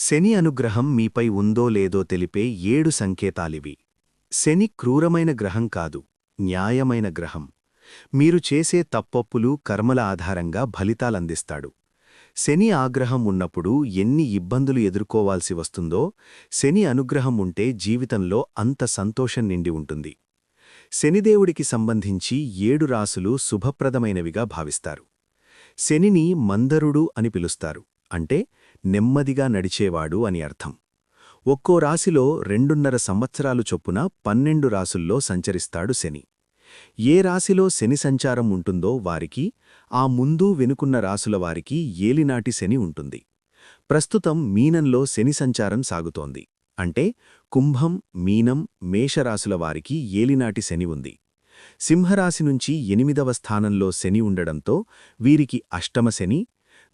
శని అనుగ్రహం మీపై ఉందో లేదో తెలిపే 7 సంకేతాలివి. శని క్రూరమైన గ్రహం కాదు, న్యాయమైన గ్రహం. మీరు చేసే తప్పొప్పులు కర్మల ఆధారంగా ఫలితాలందిస్తాడు. శని ఆగ్రహం ఉన్నప్పుడు ఎన్ని ఇబ్బందులు ఎదుర్కోవాల్సి వస్తుందో, శని అనుగ్రహం ఉంటే జీవితంలో అంత సంతోషం నిండి ఉంటుంది. శనిదేవుడికి సంబంధించి 7 రాసులు శుభప్రదమైనవిగా భావిస్తారు. శనిని మందరుడు అని పిలుస్తారు, అంటే నెమ్మదిగా నడిచేవాడు అని అర్థం. ఒక్కో రాశిలో 2.5 సంవత్సరాలు చొప్పున 12 రాసుల్లో సంచరిస్తాడు శని. ఏ రాశిలో శని సంచారం ఉంటుందో వారికి, ఆ ముందు వెనుకున్న రాసుల వారికి ఏలినాటి శని ఉంటుంది. ప్రస్తుతం మీనంలో శని సంచారం సాగుతోంది, అంటే కుంభం, మీనం, మేషరాశుల వారికి ఏలినాటి శని ఉంది. సింహరాశి నుంచి 8వ స్థానంలో శని ఉండడంతో వీరికి అష్టమ శని,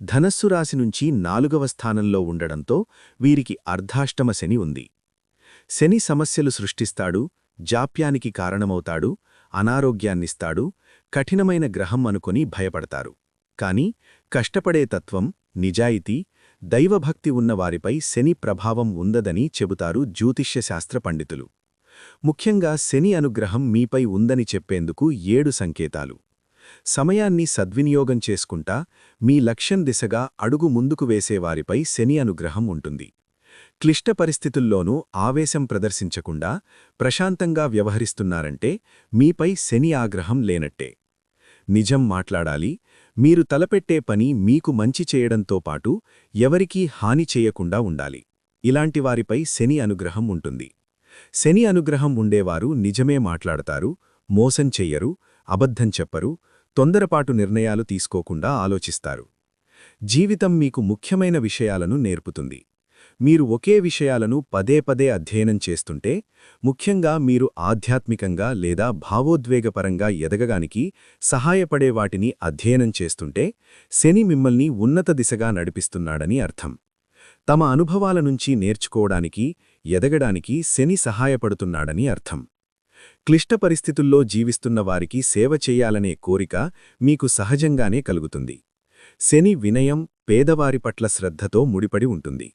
ధనస్సు రాశి నుంచి 4వ స్థానంలో ఉండడంతో వీరికి అర్ధాష్టమ శని ఉంది. శని సమస్యలు సృష్టిస్తాడు, జాప్యానికి కారణమవుతాడు, అనారోగ్యాన్నిస్తాడు, కఠినమైన గ్రహం అనుకొని భయపడతారు. కాని కష్టపడే తత్వం, నిజాయితీ, దైవభక్తి ఉన్నవారిపై శని ప్రభావం ఉందదని చెబుతారు జ్యోతిష్యశాస్త్ర పండితులు. ముఖ్యంగా శని అనుగ్రహం మీపై ఉందని చెప్పేందుకు 7 సంకేతాలు. సమయాన్ని సద్వినియోగం చేసుకుంటా మీ లక్ష్యం దిశగా అడుగు ముందుకు వేసేవారిపై శని అనుగ్రహం ఉంటుంది. క్లిష్ట పరిస్థితుల్లోనూ ఆవేశం ప్రదర్శించకుండా ప్రశాంతంగా వ్యవహరిస్తున్నారంటే మీపై శని ఆగ్రహం లేనట్టే. నిజం మాట్లాడాలి, మీరు తలపెట్టే పని మీకు మంచి చేయడంతో పాటు ఎవరికీ హాని చేయకుండా ఉండాలి. ఇలాంటి వారిపై శని అనుగ్రహం ఉంటుంది. శని అనుగ్రహం ఉండేవారు నిజమే మాట్లాడతారు, మోసం చెయ్యరు, అబద్ధం చెప్పరు, తొందరపాటు నిర్ణయాలు తీసుకోకుండా ఆలోచిస్తారు. జీవితం మీకు ముఖ్యమైన విషయాలను నేర్పుతుంది. మీరు ఒకే విషయాలను పదే పదే అధ్యయనం చేస్తుంటే, ముఖ్యంగా మీరు ఆధ్యాత్మికంగా లేదా భావోద్వేగపరంగా ఎదగడానికి సహాయపడే వాటిని అధ్యయనం చేస్తుంటే, శని మిమ్మల్ని ఉన్నత దిశగా నడిపిస్తున్నాడని అర్థం. తమ అనుభవాల నుంచి నేర్చుకోవడానికి, ఎదగడానికి శని సహాయపడుతున్నాడని అర్థం. క్లిష్ట పరిస్థితుల్లో జీవిస్తున్న వారికి సేవ చెయ్యాలనే కోరిక మీకు సహజంగానే కలుగుతుంది. శని వినయం, పేదవారి పట్ల శ్రద్ధతో ముడిపడి ఉంటుంది.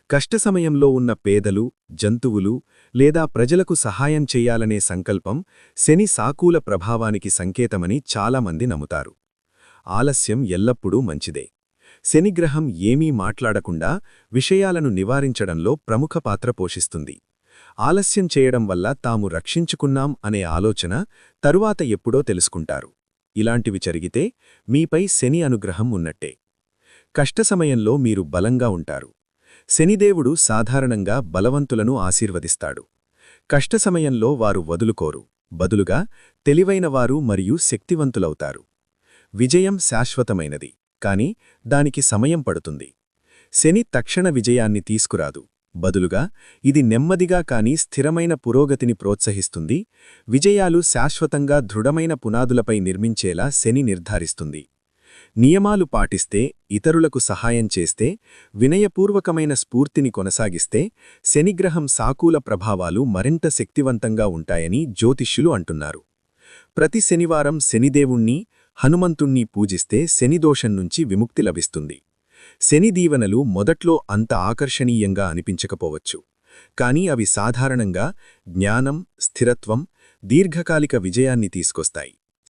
కష్ట సమయంలో ఉన్న పేదలు, జంతువులు లేదా ప్రజలకు సహాయం చెయ్యాలనే సంకల్పం శని సాకూల ప్రభావానికి సంకేతమని చాలామంది నమ్ముతారు. ఆలస్యం ఎల్లప్పుడూ మంచిదే. శనిగ్రహం ఏమీ మాట్లాడకుండా విషయాలను నివారించడంలో ప్రముఖ పాత్ర పోషిస్తుంది. ఆలస్యం చేయడం వల్ల తాము రక్షించుకున్నాం అనే ఆలోచన తరువాత ఎప్పుడో తెలుసుకుంటారు. ఇలాంటివి జరిగితే మీపై శని అనుగ్రహం ఉన్నట్టే. కష్ట సమయంలో మీరు బలంగా ఉంటారు. శనిదేవుడు సాధారణంగా బలవంతులను ఆశీర్వదిస్తాడు. కష్ట సమయంలో వారు వదులుకోరు, బదులుగా తెలివైనవారు మరియు శక్తివంతులవుతారు. విజయం శాశ్వతమైనది, కాని దానికి సమయం పడుతుంది. శని తక్షణ విజయాన్ని తీసుకురాదు, బదులుగా ఇది నెమ్మదిగా కాని స్థిరమైన పురోగతిని ప్రోత్సహిస్తుంది. విజయాలు శాశ్వతంగా దృఢమైన పునాదులపై నిర్మించేలా శని నిర్ధారిస్తుంది. నియమాలు పాటిస్తే, ఇతరులకు సహాయం చేస్తే, వినయపూర్వకమైన స్ఫూర్తిని కొనసాగిస్తే శనిగ్రహం సాకూల ప్రభావాలు మరింత శక్తివంతంగా ఉంటాయని జ్యోతిష్యులు అంటున్నారు. ప్రతి శనివారం శనిదేవుణ్ణి, హనుమంతుణ్ణి పూజిస్తే శనిదోషం నుంచి విముక్తి లభిస్తుంది. శని దీవెనలు మొదట్లో అంత ఆకర్షణీయంగా అనిపించకపోవచ్చు, కానీ అవి సాధారణంగా జ్ఞానం, స్థిరత్వం, దీర్ఘకాలిక విజయాన్ని తీసుకొస్తాయి.